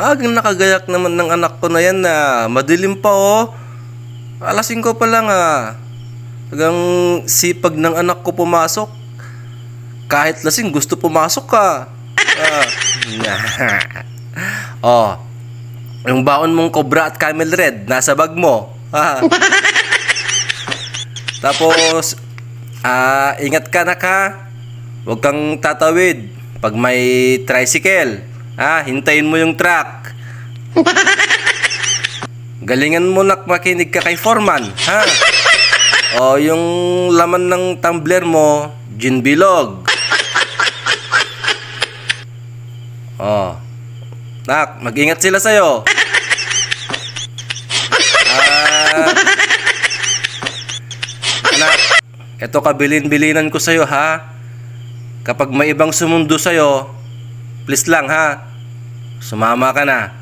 agang nakagayak naman ng anak ko na yan na madilim pa oh. Alas 5 pa lang ah. Hanggang sipag ng anak ko pumasok. Kahit lasing gusto pumasok ka. Oh, yung baon mong Cobra at Camel Red nasa bag mo. Tapos ingat ka na ka. Huwag kang tatawid pag may tricycle. Hintayin mo yung truck. Galingan mo nak makinig ka kay Foreman, ha? O yung laman ng tumbler mo, gin bilog. Nak, mag-ingat sila sa'yo. Anak, eto kabilin-bilinan ko sa'yo ha. Kapag may ibang sumundo sa'yo, please lang ha, sumama ka na.